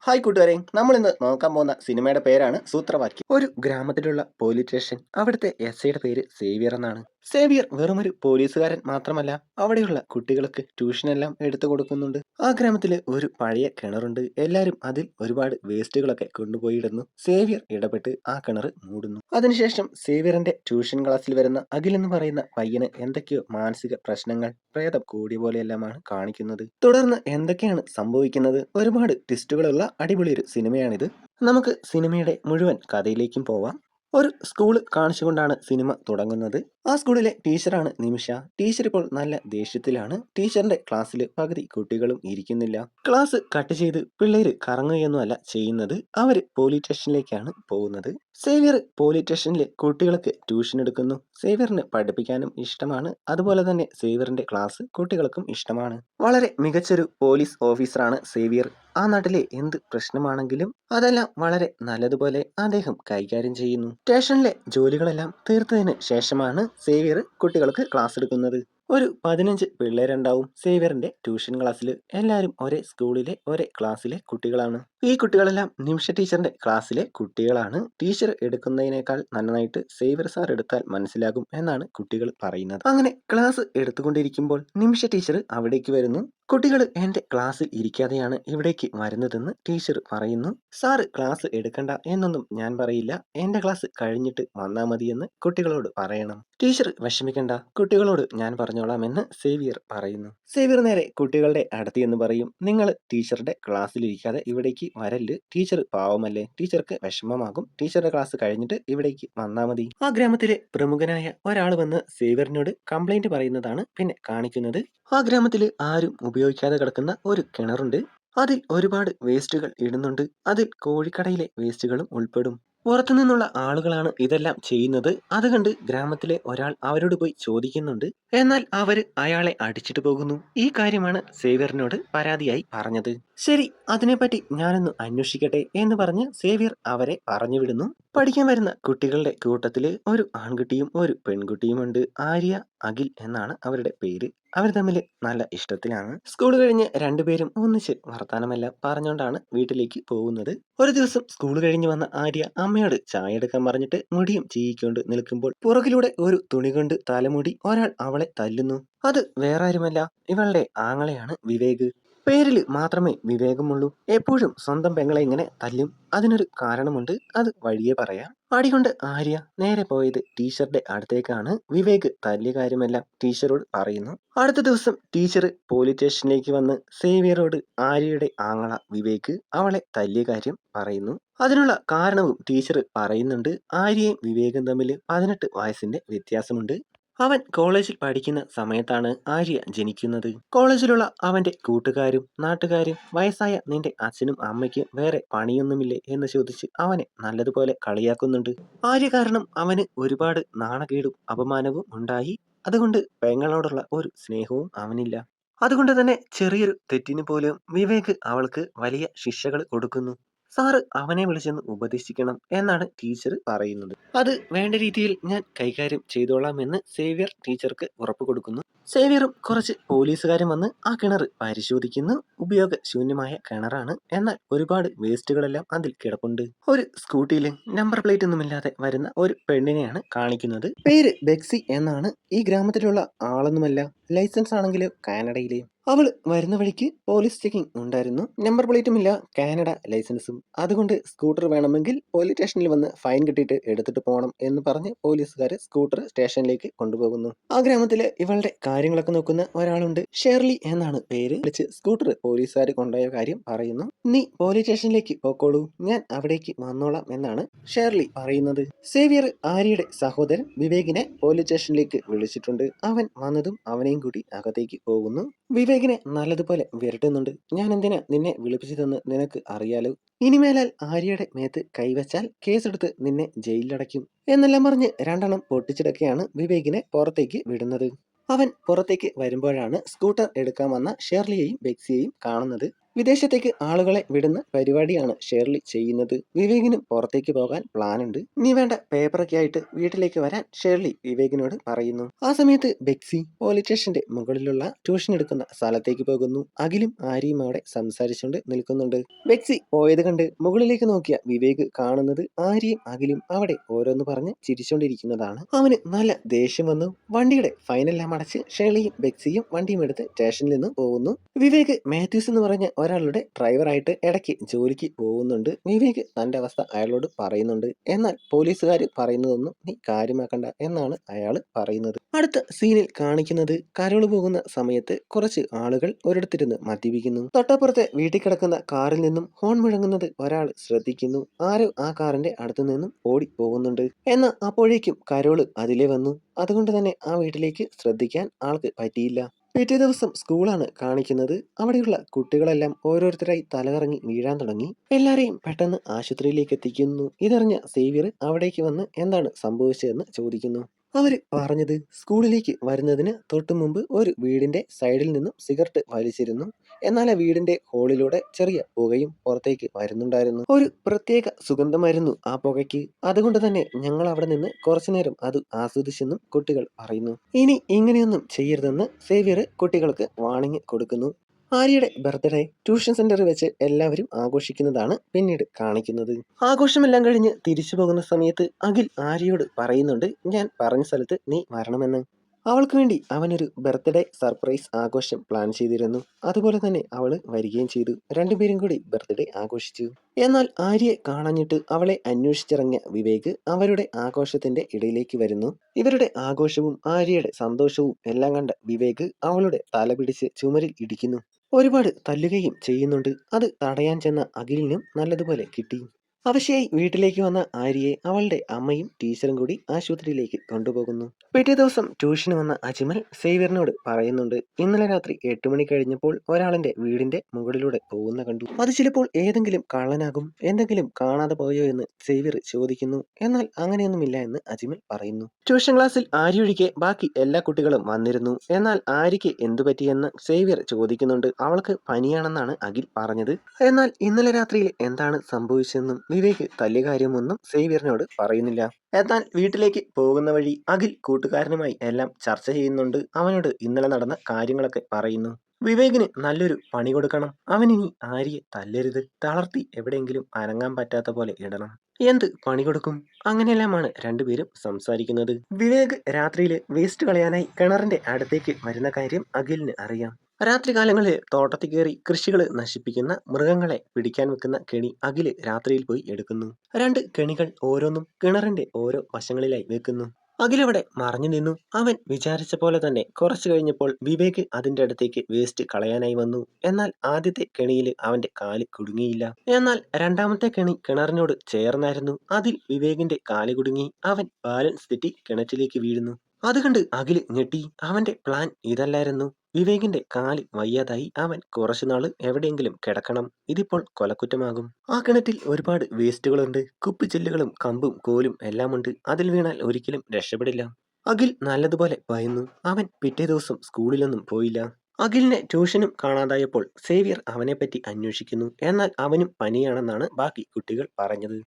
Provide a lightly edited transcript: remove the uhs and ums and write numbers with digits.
Hi കൂട്ടുകാരെ, നമ്മൾ ഇന്ന് നോക്കാൻ പോകുന്ന സിനിമയുടെ പേരാണ് സൂത്രവാക്യം. ഒരു ഗ്രാമത്തിലുള്ള പോലീസ് സ്റ്റേഷൻ. അവിടുത്തെ എസ്ഐയുടെ പേര് സേവിയർ എന്നാണ്. സേവിയർ വെറുമൊരു പോലീസുകാരൻ മാത്രമല്ല, അവിടെയുള്ള കുട്ടികൾക്ക് ട്യൂഷനെല്ലാം എടുത്തു കൊടുക്കുന്നുണ്ട്. ആ ഗ്രാമത്തില് ഒരു പഴയ കിണറുണ്ട്. എല്ലാരും അതിൽ ഒരുപാട് വേസ്റ്റുകളൊക്കെ കൊണ്ടുപോയി ഇടുന്നു. സേവിയർ ഇടപെട്ട് ആ കിണർ മൂടുന്നു. അതിനുശേഷം സേവിയറിന്റെ ട്യൂഷൻ ക്ലാസ്സിൽ വരുന്ന അഖിൽ എന്ന് പറയുന്ന പയ്യന് എന്തൊക്കെയോ മാനസിക പ്രശ്നങ്ങൾ, പ്രേതം കൂടിയ പോലെയെല്ലാമാണ് കാണിക്കുന്നത്. തുടർന്ന് എന്തൊക്കെയാണ് സംഭവിക്കുന്നത്? ഒരുപാട് ട്വിസ്റ്റുകളുള്ള അടിപൊളി ഒരു സിനിമയാണിത്. നമുക്ക് സിനിമയുടെ മുഴുവൻ കഥയിലേക്കും പോവാം. ഒരു സ്കൂൾ കാണിച്ചുകൊണ്ടാണ് സിനിമ തുടങ്ങുന്നത്. ആ സ്കൂളിലെ ടീച്ചറാണ് നിമിഷ. ടീച്ചർ ഇപ്പോൾ നല്ല ദേഷ്യത്തിലാണ്. ടീച്ചറിന്റെ ക്ലാസ്സിൽ പകുതി കുട്ടികളും ഇരിക്കുന്നില്ല. ക്ലാസ് കട്ട് ചെയ്ത് പിള്ളേര് കറങ്ങുകയൊന്നുമല്ല ചെയ്യുന്നത്, അവര് പോലീസ് സ്റ്റേഷനിലേക്കാണ് പോകുന്നത്. സേവിയർ പോലീസ് സ്റ്റേഷനിൽ കുട്ടികൾക്ക് ട്യൂഷൻ എടുക്കുന്നു. സേവിയറിന് പഠിപ്പിക്കാനും ഇഷ്ടമാണ്. അതുപോലെ തന്നെ സേവിയറിന്റെ ക്ലാസ് കുട്ടികൾക്കും ഇഷ്ടമാണ്. വളരെ മികച്ചൊരു പോലീസ് ഓഫീസറാണ് സേവിയർ. ആ നാട്ടിലെ എന്ത് പ്രശ്നമാണെങ്കിലും അതെല്ലാം വളരെ നല്ലതുപോലെ അദ്ദേഹം കൈകാര്യം ചെയ്യുന്നു. സ്റ്റേഷനിലെ ജോലികളെല്ലാം തീർത്തതിന് ശേഷമാണ് സേവിയർ കുട്ടികൾക്ക് ക്ലാസ് എടുക്കുന്നത്. ഒരു 15 പിള്ളേരുണ്ടാവും സേവിയറിന്റെ ട്യൂഷൻ ക്ലാസ്സിൽ. എല്ലാവരും ഒരേ സ്കൂളിലെ ഒരേ ക്ലാസ്സിലെ കുട്ടികളാണ്. ഈ കുട്ടികളെല്ലാം നിമിഷ ടീച്ചറിന്റെ ക്ലാസ്സിലെ കുട്ടികളാണ്. ടീച്ചർ എടുക്കുന്നതിനേക്കാൾ നന്നായിട്ട് സേവിയർ സാർ എടുത്താൽ മനസ്സിലാകും എന്നാണ് കുട്ടികൾ പറയുന്നത്. അങ്ങനെ ക്ലാസ് എടുത്തുകൊണ്ടിരിക്കുമ്പോൾ നിമിഷ ടീച്ചർ അവിടേക്ക് വരുന്നു. കുട്ടികൾ എന്റെ ക്ലാസ്സിൽ ഇരിക്കാതെയാണ് ഇവിടേക്ക് വരുന്നതെന്ന് ടീച്ചർ പറയുന്നു. സാറ് ക്ലാസ് എടുക്കണ്ട എന്നൊന്നും ഞാൻ പറയില്ല, എന്റെ ക്ലാസ് കഴിഞ്ഞിട്ട് വന്നാൽ മതിയെന്ന് കുട്ടികളോട് പറയണം. ടീച്ചർ വിഷമിക്കണ്ട, കുട്ടികളോട് ഞാൻ പറഞ്ഞോളാം എന്ന് സേവിയർ പറയുന്നു. സേവിയർ നേരെ കുട്ടികളുടെ അടുത്ത് എന്ന് പറയും, നിങ്ങൾ ടീച്ചറുടെ ക്ലാസ്സിൽ ഇരിക്കാതെ ഇവിടേക്ക് വരല്ല്. ടീച്ചർ പാവമല്ലേ, ടീച്ചർക്ക് വിഷമമാകും. ടീച്ചറുടെ ക്ലാസ് കഴിഞ്ഞിട്ട് ഇവിടേക്ക് വന്നാൽ മതി. ആ ഗ്രാമത്തിലെ പ്രമുഖനായ ഒരാൾ വന്ന് സേവിയറിനോട് കംപ്ലൈന്റ് പറയുന്നതാണ് പിന്നെ കാണിക്കുന്നത്. ആ ഗ്രാമത്തിൽ ആരും ഉപയോഗിക്കാതെ കിടക്കുന്ന ഒരു കിണറുണ്ട്. അതിൽ ഒരുപാട് വേസ്റ്റുകൾ ഇടുന്നുണ്ട്. അതിൽ കോഴിക്കടയിലെ വേസ്റ്റുകളും ഉൾപ്പെടും. പുറത്തുനിന്നുള്ള ആളുകളാണ് ഇതെല്ലാം ചെയ്യുന്നത്. അത് കണ്ട് ഗ്രാമത്തിലെ ഒരാൾ അവരോട് പോയി ചോദിക്കുന്നുണ്ട്. എന്നാൽ അവര് അയാളെ അടിച്ചിട്ട് പോകുന്നു. ഈ കാര്യമാണ് സേവിയറിനോട് പരാതിയായി പറഞ്ഞത്. ശരി, അതിനെപ്പറ്റി ഞാനൊന്ന് അന്വേഷിക്കട്ടെ എന്ന് പറഞ്ഞ് സേവിയർ അവരെ പറഞ്ഞു വിടുന്നു. പഠിക്കാൻ വരുന്ന കുട്ടികളുടെ കൂട്ടത്തില് ഒരു ആൺകുട്ടിയും ഒരു പെൺകുട്ടിയുമുണ്ട്. ആര്യ, അഖിൽ എന്നാണ് അവരുടെ പേര്. അവർ തമ്മിൽ നല്ല ഇഷ്ടത്തിലാണ്. സ്കൂൾ കഴിഞ്ഞ് രണ്ടുപേരും ഒന്നിച്ച് വർത്താനമെല്ലാം പറഞ്ഞുകൊണ്ടാണ് വീട്ടിലേക്ക് പോകുന്നത്. ഒരു ദിവസം സ്കൂൾ കഴിഞ്ഞ് വന്ന ആര്യ അമ്മയോട് ചായ എടുക്കാൻ പറഞ്ഞിട്ട് മുടിയും ചീയിക്കൊണ്ട് നിൽക്കുമ്പോൾ പുറകിലൂടെ ഒരു തുണി കൊണ്ട് തലമുടി ഒരാൾ അവളെ തല്ലുന്നു. അത് വേറെ ആരുമല്ല, ഇവളുടെ ആങ്ങളെയാണ് വിവേക്. പേരിൽ മാത്രമേ വിവേകമുള്ളൂ. എപ്പോഴും സ്വന്തം പെങ്ങളെ ഇങ്ങനെ തല്ലും. അതിനൊരു കാരണമുണ്ട്, അത് വഴിയെ പറയാം. അടികൊണ്ട് ആര്യ നേരെ പോയത് ടീച്ചറുടെ അടുത്തേക്കാണ്. വിവേക് തല്ലിയ കാര്യമെല്ലാം ടീച്ചറോട് പറയുന്നു. അടുത്ത ദിവസം ടീച്ചർ പോലീസ് സ്റ്റേഷനിലേക്ക് വന്ന് സേവിയറോട് ആര്യയുടെ ആങ്ങള വിവേക് അവളെ തല്ലിയ കാര്യം പറയുന്നു. അതിനുള്ള കാരണവും ടീച്ചർ പറയുന്നുണ്ട്. ആര്യയും വിവേകും തമ്മിൽ 18 വയസ്സിന്റെ വ്യത്യാസമുണ്ട്. അവൻ കോളേജിൽ പഠിക്കുന്ന സമയത്താണ് ആര്യ ജനിക്കുന്നത്. കോളേജിലുള്ള അവന്റെ കൂട്ടുകാരും നാട്ടുകാരും വയസ്സായ നിന്റെ അച്ഛനും അമ്മയ്ക്കും വേറെ പണിയൊന്നുമില്ലേ എന്ന് ചോദിച്ച് അവനെ നല്ലതുപോലെ കളിയാക്കുന്നുണ്ട്. ആര്യ കാരണം അവന് ഒരുപാട് നാണക്കേടും അപമാനവും ഉണ്ടായി. അതുകൊണ്ട് പെങ്ങളോടുള്ള ഒരു സ്നേഹവും അവനില്ല. അതുകൊണ്ട് തന്നെ ചെറിയൊരു തെറ്റിന് പോലും വിവേക് അവൾക്ക് വലിയ ശിക്ഷകൾ കൊടുക്കുന്നു. സാറ് അവനെ വിളിച്ചെന്ന് ഉപദേശിക്കണം എന്നാണ് ടീച്ചർ പറയുന്നത്. അത് വേണ്ട രീതിയിൽ ഞാൻ കൈകാര്യം ചെയ്തോളാം എന്ന് സേവിയർ ടീച്ചർക്ക് ഉറപ്പ് കൊടുക്കുന്നു. സേവിയറും കുറച്ച് പോലീസുകാരും വന്ന് ആ കിണർ പരിശോധിക്കുന്നു. ഉപയോഗശൂന്യമായ കിണറാണ്. എന്നാൽ ഒരുപാട് വേസ്റ്റുകളെല്ലാം അതിൽ കിടപ്പുണ്ട്. ഒരു സ്കൂട്ടിയിൽ നമ്പർ പ്ലേറ്റ് ഒന്നുമില്ലാതെ വരുന്ന ഒരു പെണ്ണിനെയാണ് കാണിക്കുന്നത്. പേര് ബെക്സി എന്നാണ്. ഈ ഗ്രാമത്തിലുള്ള ആളൊന്നുമല്ല. ലൈസൻസ് ആണെങ്കിലും കാനഡയിലെ. അവൾ വരുന്ന വഴിക്ക് പോലീസ് ചെക്കിംഗ് ഉണ്ടായിരുന്നു. നമ്പർ പ്ലേറ്റും ഇല്ല, കാനഡ ലൈസൻസും. അതുകൊണ്ട് സ്കൂട്ടർ വേണമെങ്കിൽ പോലീസ് സ്റ്റേഷനിൽ വന്ന് ഫൈൻ കിട്ടിയിട്ട് എടുത്തിട്ട് പോകണം എന്ന് പറഞ്ഞ് പോലീസുകാർ സ്കൂട്ടർ സ്റ്റേഷനിലേക്ക് കൊണ്ടുപോകുന്നു. ആ ഗ്രാമത്തില് ഇവളുടെ കാര്യങ്ങളൊക്കെ നോക്കുന്ന ഒരാളുണ്ട്. ഷേർലി എന്നാണ് പേര്. വിളിച്ച് സ്കൂട്ടർ പോലീസുകാർ കൊണ്ടുപോയ കാര്യം പറയുന്നു. നീ പോലീസ് സ്റ്റേഷനിലേക്ക് പോക്കോളൂ, ഞാൻ അവിടേക്ക് വന്നോളാം എന്നാണ് ഷേർലി പറയുന്നത്. സേവിയർ ആര്യയുടെ സഹോദരൻ വിവേകിനെ പോലീസ് സ്റ്റേഷനിലേക്ക് വിളിച്ചിട്ടുണ്ട്. അവൻ വന്നതും അവനെയും കൂടി അകത്തേക്ക് പോകുന്നു. വിവേകിനെ നല്ലതുപോലെ വിരട്ടുന്നുണ്ട്. ഞാൻ എന്തിനാ നിന്നെ വിളിപ്പിച്ചതെന്ന് നിനക്ക് അറിയാലോ. ഇനിമേലാൽ ആര്യയുടെ മേത്ത് കൈവച്ചാൽ കേസെടുത്ത് നിന്നെ ജയിലിലടയ്ക്കും എന്നെല്ലാം പറഞ്ഞ് രണ്ടെണ്ണം പൊട്ടിച്ചിടക്കെയാണ് വിവേകിനെ പുറത്തേക്ക് വിടുന്നത്. അവൻ പുറത്തേക്ക് വരുമ്പോഴാണ് സ്കൂട്ടർ എടുക്കാൻ വന്ന ഷേർലിയെയും ബെക്സിയെയും കാണുന്നത്. വിദേശത്തേക്ക് ആളുകളെ വിടുന്ന പരിപാടിയാണ് ഷേർലി ചെയ്യുന്നത്. വിവേകിനും പുറത്തേക്ക് പോകാൻ പ്ലാനുണ്ട്. നീ വേണ്ട പേപ്പറൊക്കെ ആയിട്ട് വീട്ടിലേക്ക് വരാൻ ഷേർലി വിവേകിനോട് പറയുന്നു. ആ സമയത്ത് ബെക്സി പോലീസ് സ്റ്റേഷന്റെ മുകളിലുള്ള ട്യൂഷൻ എടുക്കുന്ന സ്ഥലത്തേക്ക് പോകുന്നു. അഖിലും ആര്യയും അവിടെ സംസാരിച്ചുകൊണ്ട് നിൽക്കുന്നുണ്ട്. ബെക്സി പോയത് കണ്ട് മുകളിലേക്ക് നോക്കിയ വിവേക് കാണുന്നത് ആര്യയും അഖിലും അവിടെ ഓരോന്ന് പറഞ്ഞ് ചിരിച്ചുകൊണ്ടിരിക്കുന്നതാണ്. അവന് നല്ല ദേഷ്യം വന്നു. വണ്ടിയുടെ ഫൈനെല്ലാം അടച്ച് ഷേർലിയും ബെക്സിയും വണ്ടിയും എടുത്ത് സ്റ്റേഷനിൽ നിന്ന് പോകുന്നു. വിവേക് മാത്യൂസ് എന്ന് പറഞ്ഞ ഒരാളുടെ ഡ്രൈവറായിട്ട് ഇടയ്ക്ക് ജോലിക്ക് പോകുന്നുണ്ട്. വിവേക് തന്റെ അവസ്ഥ അയാളോട് പറയുന്നുണ്ട്. എന്നാൽ പോലീസുകാർ പറയുന്നതൊന്നും നീ കാര്യമാക്കണ്ട എന്നാണ് അയാൾ പറയുന്നത്. അടുത്ത സീനിൽ കാണിക്കുന്നത് കരോള് പോകുന്ന സമയത്ത് കുറച്ച് ആളുകൾ ഒരിടത്തിരുന്ന് മദ്യപിക്കുന്നു. തൊട്ടപ്പുറത്തെ വീട്ടിൽ കിടക്കുന്ന കാറിൽ നിന്നും ഹോൺ മുഴങ്ങുന്നത് ഒരാൾ ശ്രദ്ധിക്കുന്നു. ആരോ ആ കാറിന്റെ അടുത്തു നിന്നും ഓടി പോകുന്നുണ്ട്. എന്നാൽ അപ്പോഴേക്കും കരോള് അതിലെ വന്നു. അതുകൊണ്ട് തന്നെ ആ വീട്ടിലേക്ക് ശ്രദ്ധിക്കാൻ ആൾക്ക് പറ്റിയില്ല. പിറ്റേ ദിവസം സ്കൂളാണ് കാണിക്കുന്നത്. അവിടെയുള്ള കുട്ടികളെല്ലാം ഓരോരുത്തരായി തലകറങ്ങി വീഴാൻ തുടങ്ങി. എല്ലാരെയും പെട്ടെന്ന് ആശുപത്രിയിലേക്ക് എത്തിക്കുന്നു. ഇതറിഞ്ഞ സേവ്യർ അവിടേക്ക് വന്ന് എന്താണ് സംഭവിച്ചതെന്ന് ചോദിക്കുന്നു. അവര് പറഞ്ഞത് സ്കൂളിലേക്ക് വരുന്നതിന് തൊട്ടു മുമ്പ് ഒരു വീടിന്റെ സൈഡിൽ നിന്നും സിഗരറ്റ് വലിച്ചിരുന്നു. എന്നാൽ ആ വീടിന്റെ ഹോളിലൂടെ ചെറിയ പുകയും പുറത്തേക്ക് വരുന്നുണ്ടായിരുന്നു. ഒരു പ്രത്യേക സുഗന്ധമായിരുന്നു ആ പുകയ്ക്ക്. അതുകൊണ്ട് തന്നെ ഞങ്ങൾ അവിടെ നിന്ന് കുറച്ചു നേരം അത് ആസ്വദിച്ചെന്നും കുട്ടികൾ പറയുന്നു. ഇനി ഇങ്ങനെയൊന്നും ചെയ്യരുതെന്ന് സേവ്യർ കുട്ടികൾക്ക് വാണിംഗ് കൊടുക്കുന്നു. ആര്യയുടെ ബർത്ത്ഡേ ട്യൂഷൻ സെന്ററിൽ വെച്ച് എല്ലാവരും ആഘോഷിക്കുന്നതാണ് പിന്നീട് കാണിക്കുന്നത്. ആഘോഷമെല്ലാം കഴിഞ്ഞ് തിരിച്ചു പോകുന്ന സമയത്ത് അഖിൽ ആര്യയോട് പറയുന്നുണ്ട്, ഞാൻ പറഞ്ഞ സ്ഥലത്ത് നീ വരണമെന്ന്. അവൾക്ക് വേണ്ടി അവനൊരു ബർത്ത്ഡേ സർപ്രൈസ് ആഘോഷം പ്ലാൻ ചെയ്തിരുന്നു. അതുപോലെ തന്നെ അവള് വരികയും ചെയ്തു. രണ്ടുപേരും കൂടി ബർത്ത്ഡേ ആഘോഷിച്ചു. എന്നാൽ ആര്യയെ കാണാഞ്ഞിട്ട് അവളെ അന്വേഷിച്ചിറങ്ങിയ വിവേക് അവരുടെ ആഘോഷത്തിന്റെ ഇടയിലേക്ക് വരുന്നു. ഇവരുടെ ആഘോഷവും ആര്യയുടെ സന്തോഷവും എല്ലാം കണ്ട വിവേക് അവളുടെ തല പിടിച്ച് ചുമരിൽ ഇടിക്കുന്നു. ഒരുപാട് തല്ലുകയും ചെയ്യുന്നുണ്ട്. അത് തടയാൻ ചെന്ന അഖിലിനും നല്ലതുപോലെ കിട്ടി. അവശയായി വീട്ടിലേക്ക് വന്ന ആര്യയെ അവളുടെ അമ്മയും ടീച്ചറും കൂടി ആശുപത്രിയിലേക്ക് കൊണ്ടുപോകുന്നു. പിറ്റേ ദിവസം ട്യൂഷന് വന്ന അജ്മൽ സേവ്യറിനോട് പറയുന്നുണ്ട്, ഇന്നലെ രാത്രി 8 മണി കഴിഞ്ഞപ്പോൾ ഒരാളിന്റെ വീടിന്റെ മുകളിലൂടെ പോകുന്ന കണ്ടു. അത് ചിലപ്പോൾ ഏതെങ്കിലും കള്ളനാകും. എന്തെങ്കിലും കാണാതെ പോയോ എന്ന് സേവ്യർ ചോദിക്കുന്നു. എന്നാൽ അങ്ങനെയൊന്നുമില്ല എന്ന് അജ്മൽ പറയുന്നു. ട്യൂഷൻ ക്ലാസ്സിൽ ആര്യ ഒഴികെ ബാക്കി എല്ലാ കുട്ടികളും വന്നിരുന്നു. എന്നാൽ ആര്യയ്ക്ക് എന്തു പറ്റിയെന്ന് സേവ്യർ ചോദിക്കുന്നുണ്ട്. അവൾക്ക് പനിയാണെന്നാണ് അഖിൽ പറഞ്ഞത്. എന്നാൽ ഇന്നലെ രാത്രിയിൽ എന്താണ് സംഭവിച്ചതെന്നും വിവേക് തല്ലിയ കാര്യമൊന്നും സേവ്യറിനോട് പറയുന്നില്ല. എന്നാൽ വീട്ടിലേക്ക് പോകുന്ന വഴി അഖിൽ കൂട്ടുകാരനുമായി എല്ലാം ചർച്ച ചെയ്യുന്നുണ്ട്. അവനോട് ഇന്നലെ നടന്ന കാര്യങ്ങളൊക്കെ പറയുന്നു. വിവേകിന് നല്ലൊരു പണി കൊടുക്കണം. അവനിനി ആര്യയെ തല്ലരുത്. തളർത്തി എവിടെയെങ്കിലും അനങ്ങാൻ പറ്റാത്ത പോലെ ഇടണം. എന്ത് പണി കൊടുക്കും? അങ്ങനെയെല്ലാമാണ് രണ്ടുപേരും സംസാരിക്കുന്നത്. വിവേക് രാത്രിയില് വേസ്റ്റ് കളയാനായി കിണറിന്റെ അടുത്തേക്ക് വരുന്ന കാര്യം അഖിലിന് അറിയാം. രാത്രികാലങ്ങളിൽ തോട്ടത്തിൽ കയറി കൃഷികൾ നശിപ്പിക്കുന്ന മൃഗങ്ങളെ പിടിക്കാൻ വെക്കുന്ന കെണി അഖില് രാത്രിയിൽ പോയി എടുക്കുന്നു. 2 കെണികൾ ഓരോന്നും കിണറിന്റെ ഓരോ വശങ്ങളിലായി വെക്കുന്നു. അഖിലവിടെ മറഞ്ഞു നിന്നു. അവൻ വിചാരിച്ച പോലെ തന്നെ കുറച്ചു കഴിഞ്ഞപ്പോൾ വിവേക് അതിന്റെ അടുത്തേക്ക് വേസ്റ്റ് കളയാനായി വന്നു. എന്നാൽ ആദ്യത്തെ കെണിയിൽ അവന്റെ കാല് കുടുങ്ങിയില്ല. എന്നാൽ രണ്ടാമത്തെ കെണി കിണറിനോട് ചേർന്നായിരുന്നു. അതിൽ വിവേകിന്റെ കാല് കുടുങ്ങി. അവൻ ബാലൻസ് തെറ്റി കിണറ്റിലേക്ക് വീഴുന്നു. അത് കണ്ട് അഖില് ഞെട്ടി. അവന്റെ പ്ലാൻ ഇതല്ലായിരുന്നു. വിവേകിന്റെ കാല് വയ്യാതായി അവൻ കുറച്ചുനാള് എവിടെയെങ്കിലും കിടക്കണം. ഇതിപ്പോൾ കൊലക്കുറ്റമാകും. ആ കിണറ്റിൽ ഒരുപാട് വേസ്റ്റുകളുണ്ട്. കുപ്പിച്ചില്ലുകളും കമ്പും കോലും എല്ലാമുണ്ട്. അതിൽ വീണാൽ ഒരിക്കലും രക്ഷപ്പെടില്ല. അഖിൽ നല്ലതുപോലെ ഭയന്നു. അവൻ പിറ്റേ ദിവസം സ്കൂളിലൊന്നും പോയില്ല. അഖിലിനെ ട്യൂഷനും കാണാതായപ്പോൾ സേവ്യർ അവനെപ്പറ്റി അന്വേഷിക്കുന്നു. എന്നാൽ അവനും പനിയാണെന്നാണ് ബാക്കി കുട്ടികൾ പറഞ്ഞത്.